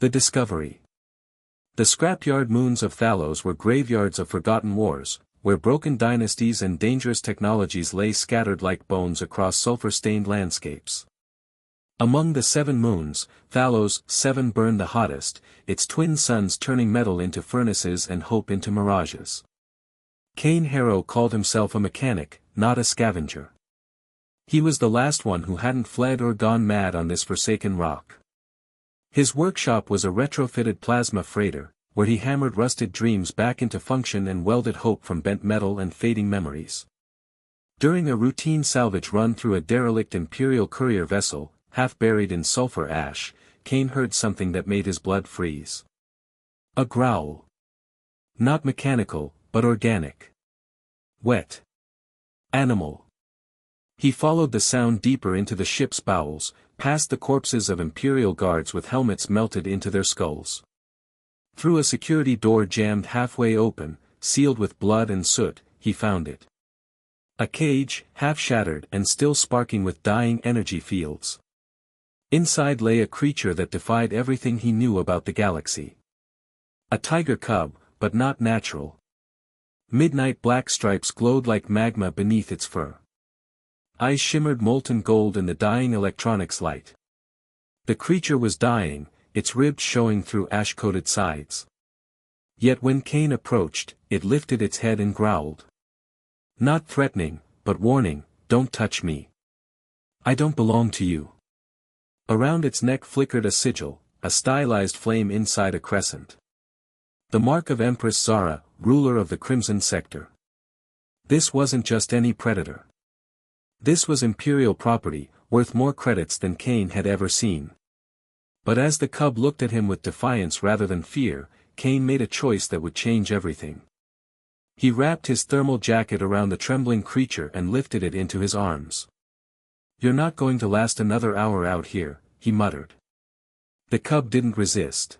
The discovery. The scrapyard moons of Thallos were graveyards of forgotten wars, where broken dynasties and dangerous technologies lay scattered like bones across sulfur-stained landscapes. Among the 7 moons, Thallos' 7 burned the hottest, its twin suns turning metal into furnaces and hope into mirages. Cain Harrow called himself a mechanic, not a scavenger. He was the last one who hadn't fled or gone mad on this forsaken rock. His workshop was a retrofitted plasma freighter, where he hammered rusted dreams back into function and welded hope from bent metal and fading memories. During a routine salvage run through a derelict Imperial courier vessel, half buried in sulfur ash, Cain heard something that made his blood freeze. A growl. Not mechanical, but organic. Wet. Animal. He followed the sound deeper into the ship's bowels, past the corpses of Imperial guards with helmets melted into their skulls. Through a security door jammed halfway open, sealed with blood and soot, he found it. A cage, half shattered and still sparking with dying energy fields. Inside lay a creature that defied everything he knew about the galaxy. A tiger cub, but not natural. Midnight black stripes glowed like magma beneath its fur. Eyes shimmered molten gold in the dying electronics light. The creature was dying, its ribs showing through ash-coated sides. Yet when Cain approached, it lifted its head and growled. Not threatening, but warning, don't touch me. I don't belong to you. Around its neck flickered a sigil, a stylized flame inside a crescent. The mark of Empress Zara, ruler of the Crimson Sector. This wasn't just any predator. This was Imperial property, worth more credits than Cain had ever seen. But as the cub looked at him with defiance rather than fear, Cain made a choice that would change everything. He wrapped his thermal jacket around the trembling creature and lifted it into his arms. You're not going to last another hour out here, he muttered. The cub didn't resist.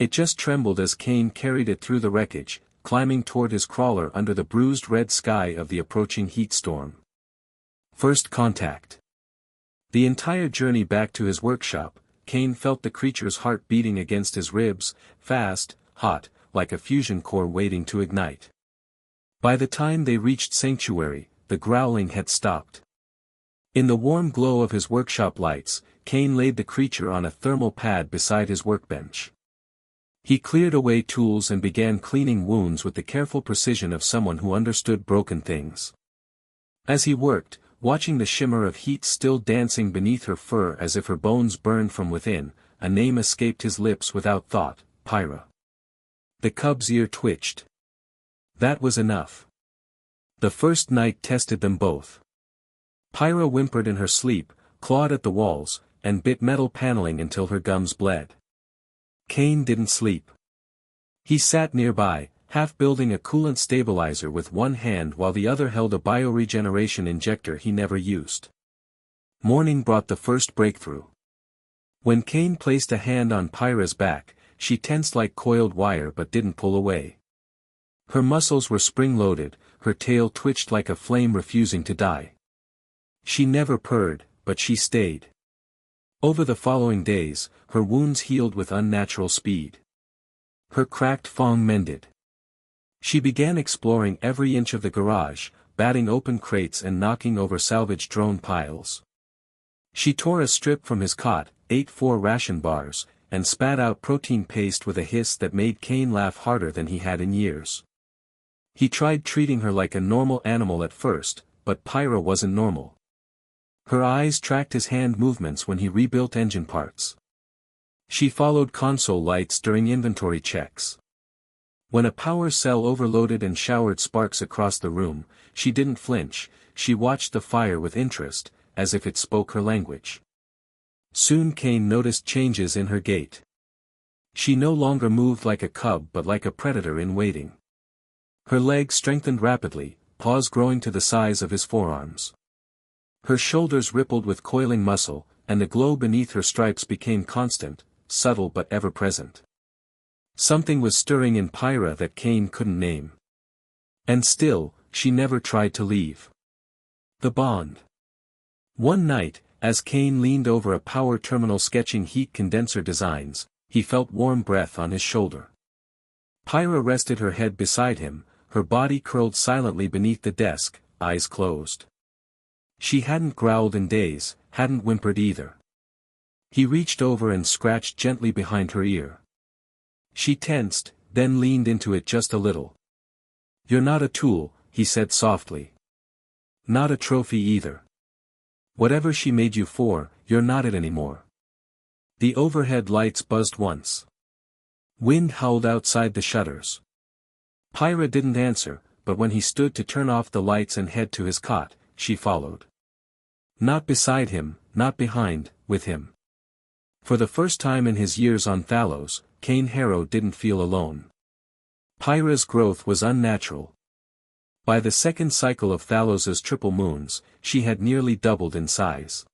It just trembled as Cain carried it through the wreckage, climbing toward his crawler under the bruised red sky of the approaching heat storm. First contact. The entire journey back to his workshop, Cain felt the creature's heart beating against his ribs, fast, hot, like a fusion core waiting to ignite. By the time they reached Sanctuary, the growling had stopped. In the warm glow of his workshop lights, Cain laid the creature on a thermal pad beside his workbench. He cleared away tools and began cleaning wounds with the careful precision of someone who understood broken things. As he worked, watching the shimmer of heat still dancing beneath her fur as if her bones burned from within, a name escaped his lips without thought, Pyra. The cub's ear twitched. That was enough. The first night tested them both. Pyra whimpered in her sleep, clawed at the walls, and bit metal paneling until her gums bled. Cain didn't sleep. He sat nearby, half building a coolant stabilizer with one hand while the other held a bioregeneration injector he never used. Morning brought the first breakthrough. When Cain placed a hand on Pyra's back, she tensed like coiled wire but didn't pull away. Her muscles were spring-loaded, her tail twitched like a flame refusing to die. She never purred, but she stayed. Over the following days, her wounds healed with unnatural speed. Her cracked fong mended. She began exploring every inch of the garage, batting open crates and knocking over salvage drone piles. She tore a strip from his cot, ate 4 ration bars, and spat out protein paste with a hiss that made Cain laugh harder than he had in years. He tried treating her like a normal animal at first, but Pyra wasn't normal. Her eyes tracked his hand movements when he rebuilt engine parts. She followed console lights during inventory checks. When a power cell overloaded and showered sparks across the room, she didn't flinch, she watched the fire with interest, as if it spoke her language. Soon Cain noticed changes in her gait. She no longer moved like a cub but like a predator in waiting. Her legs strengthened rapidly, paws growing to the size of his forearms. Her shoulders rippled with coiling muscle, and the glow beneath her stripes became constant, subtle but ever-present. Something was stirring in Pyra that Cain couldn't name. And still, she never tried to leave. The bond. One night, as Cain leaned over a power terminal sketching heat condenser designs, he felt warm breath on his shoulder. Pyra rested her head beside him, her body curled silently beneath the desk, eyes closed. She hadn't growled in days, hadn't whimpered either. He reached over and scratched gently behind her ear. She tensed, then leaned into it just a little. "You're not a tool," he said softly. "Not a trophy either. Whatever she made you for, you're not it anymore." The overhead lights buzzed once. Wind howled outside the shutters. Pyra didn't answer, but when he stood to turn off the lights and head to his cot, she followed. Not beside him, not behind, with him. For the first time in his years on Thallos, Cain Harrow didn't feel alone. Pyra's growth was unnatural. By the second cycle of Thalos's triple moons, she had nearly doubled in size.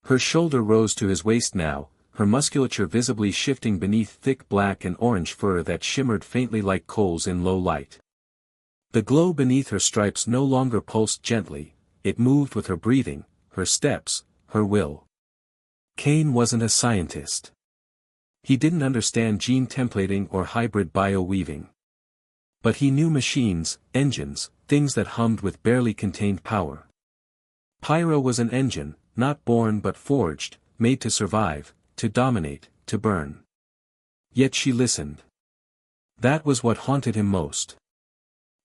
Her shoulder rose to his waist now, her musculature visibly shifting beneath thick black and orange fur that shimmered faintly like coals in low light. The glow beneath her stripes no longer pulsed gently, it moved with her breathing, her steps, her will. Cain wasn't a scientist. He didn't understand gene templating or hybrid bio-weaving. But he knew machines, engines, things that hummed with barely contained power. Pyra was an engine, not born but forged, made to survive, to dominate, to burn. Yet she listened. That was what haunted him most.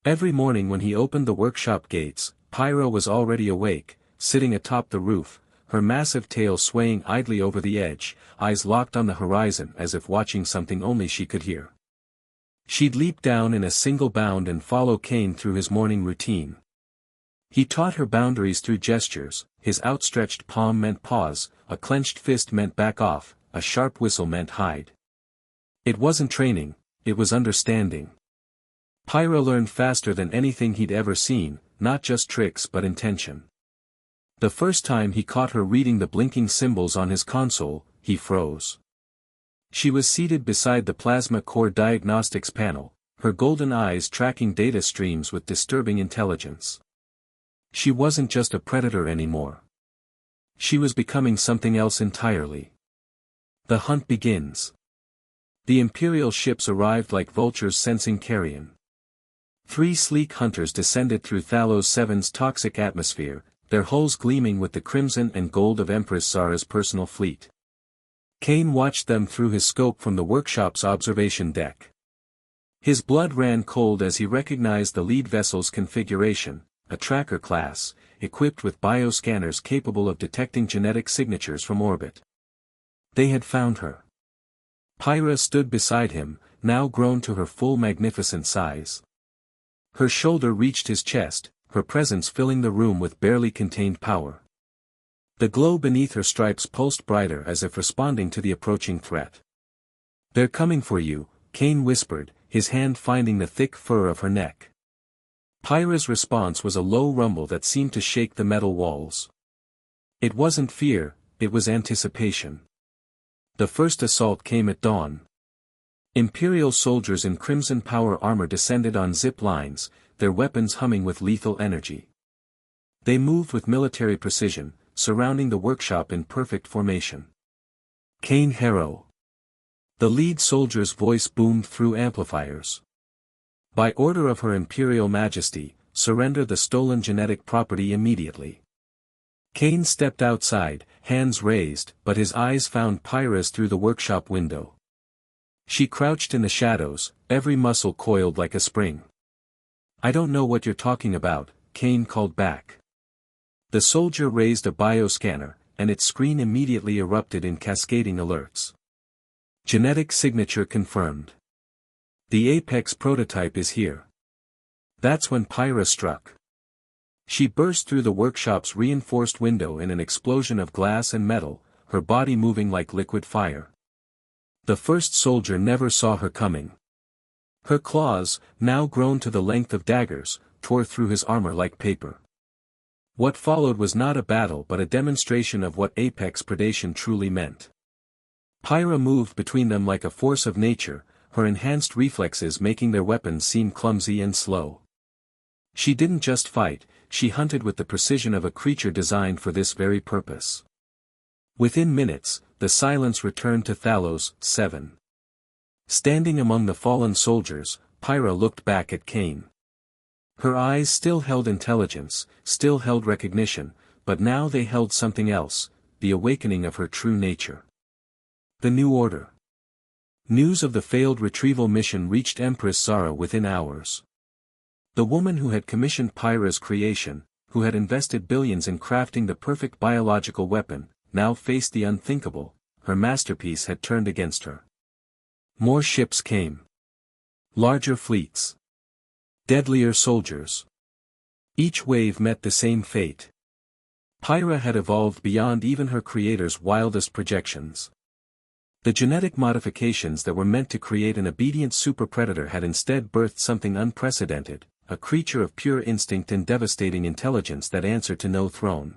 Every morning when he opened the workshop gates, Pyra was already awake, sitting atop the roof, her massive tail swaying idly over the edge, eyes locked on the horizon as if watching something only she could hear. She'd leap down in a single bound and follow Cain through his morning routine. He taught her boundaries through gestures, his outstretched palm meant pause, a clenched fist meant back off, a sharp whistle meant hide. It wasn't training, it was understanding. Pyra learned faster than anything he'd ever seen, not just tricks but intention. The first time he caught her reading the blinking symbols on his console, he froze. She was seated beside the plasma core diagnostics panel, her golden eyes tracking data streams with disturbing intelligence. She wasn't just a predator anymore. She was becoming something else entirely. The hunt begins. The Imperial ships arrived like vultures sensing carrion. 3 sleek hunters descended through Thallos 7's toxic atmosphere, their hulls gleaming with the crimson and gold of Empress Zara's personal fleet. Cain watched them through his scope from the workshop's observation deck. His blood ran cold as he recognized the lead vessel's configuration, a tracker class, equipped with bioscanners capable of detecting genetic signatures from orbit. They had found her. Pyra stood beside him, now grown to her full magnificent size. Her shoulder reached his chest, her presence filling the room with barely contained power. The glow beneath her stripes pulsed brighter as if responding to the approaching threat. "They're coming for you," Cain whispered, his hand finding the thick fur of her neck. Pyra's response was a low rumble that seemed to shake the metal walls. It wasn't fear, it was anticipation. The first assault came at dawn. Imperial soldiers in crimson power armor descended on zip lines, their weapons humming with lethal energy. They moved with military precision, surrounding the workshop in perfect formation. "Cain Harrow." The lead soldier's voice boomed through amplifiers. "By order of Her Imperial Majesty, surrender the stolen genetic property immediately." Cain stepped outside, hands raised, but his eyes found Pyra's through the workshop window. She crouched in the shadows, every muscle coiled like a spring. "I don't know what you're talking about," Cain called back. The soldier raised a bioscanner, and its screen immediately erupted in cascading alerts. "Genetic signature confirmed. The Apex prototype is here." That's when Pyra struck. She burst through the workshop's reinforced window in an explosion of glass and metal, her body moving like liquid fire. The first soldier never saw her coming. Her claws, now grown to the length of daggers, tore through his armor like paper. What followed was not a battle but a demonstration of what apex predation truly meant. Pyra moved between them like a force of nature, her enhanced reflexes making their weapons seem clumsy and slow. She didn't just fight, she hunted with the precision of a creature designed for this very purpose. Within minutes, the silence returned to Thallos. 7. Standing among the fallen soldiers, Pyra looked back at Cain. Her eyes still held intelligence, still held recognition, but now they held something else, the awakening of her true nature. The New Order. News of the failed retrieval mission reached Empress Zara within hours. The woman who had commissioned Pyra's creation, who had invested billions in crafting the perfect biological weapon, now faced the unthinkable. Her masterpiece had turned against her. More ships came. Larger fleets. Deadlier soldiers. Each wave met the same fate. Pyra had evolved beyond even her creator's wildest projections. The genetic modifications that were meant to create an obedient super-predator had instead birthed something unprecedented, a creature of pure instinct and devastating intelligence that answered to no throne.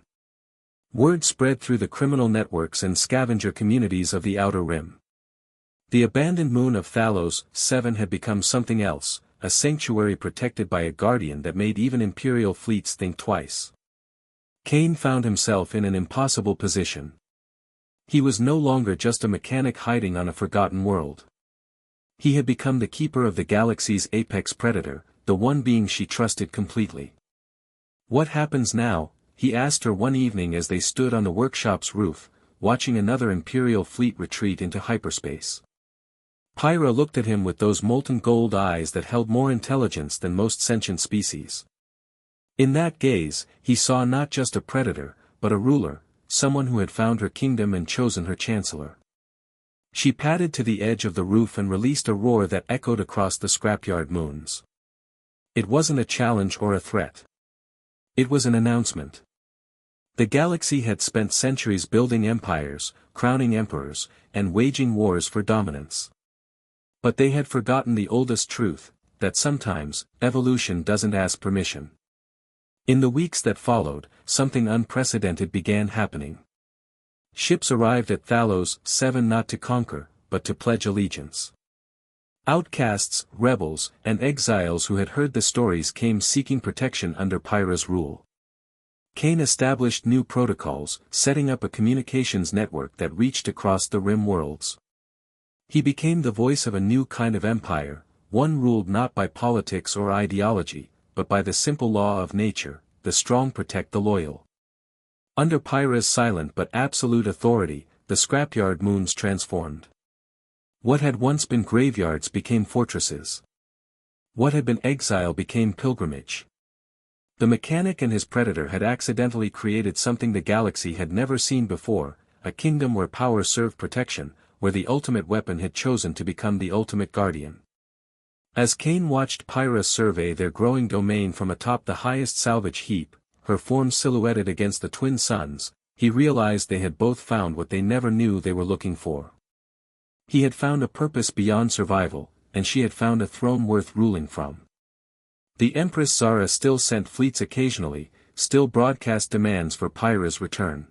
Word spread through the criminal networks and scavenger communities of the Outer Rim. The abandoned moon of Thallos 7 had become something else, a sanctuary protected by a guardian that made even imperial fleets think twice. Cain found himself in an impossible position. He was no longer just a mechanic hiding on a forgotten world. He had become the keeper of the galaxy's apex predator, the one being she trusted completely. What happens now? He asked her one evening as they stood on the workshop's roof, watching another Imperial fleet retreat into hyperspace. Pyra looked at him with those molten gold eyes that held more intelligence than most sentient species. In that gaze, he saw not just a predator, but a ruler, someone who had found her kingdom and chosen her chancellor. She padded to the edge of the roof and released a roar that echoed across the scrapyard moons. It wasn't a challenge or a threat. It was an announcement. The galaxy had spent centuries building empires, crowning emperors, and waging wars for dominance. But they had forgotten the oldest truth, that sometimes, evolution doesn't ask permission. In the weeks that followed, something unprecedented began happening. Ships arrived at Thallos 7 not to conquer, but to pledge allegiance. Outcasts, rebels, and exiles who had heard the stories came seeking protection under Pyra's rule. Cain established new protocols, setting up a communications network that reached across the rim worlds. He became the voice of a new kind of empire, one ruled not by politics or ideology, but by the simple law of nature: the strong protect the loyal. Under Pyra's silent but absolute authority, the scrapyard moons transformed. What had once been graveyards became fortresses. What had been exile became pilgrimage. The mechanic and his predator had accidentally created something the galaxy had never seen before, a kingdom where power served protection, where the ultimate weapon had chosen to become the ultimate guardian. As Cain watched Pyra survey their growing domain from atop the highest salvage heap, her form silhouetted against the twin suns, he realized they had both found what they never knew they were looking for. He had found a purpose beyond survival, and she had found a throne worth ruling from. The Empress Zara still sent fleets occasionally, still broadcast demands for Pyra's return.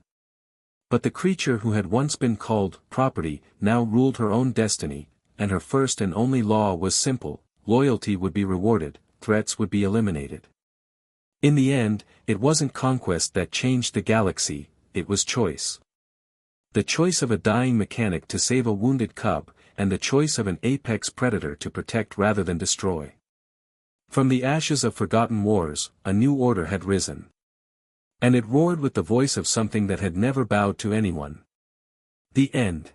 But the creature who had once been called property now ruled her own destiny, and her first and only law was simple: loyalty would be rewarded, threats would be eliminated. In the end, it wasn't conquest that changed the galaxy, it was choice. The choice of a dying mechanic to save a wounded cub, and the choice of an apex predator to protect rather than destroy. From the ashes of forgotten wars, a new order had risen. And it roared with the voice of something that had never bowed to anyone. The end.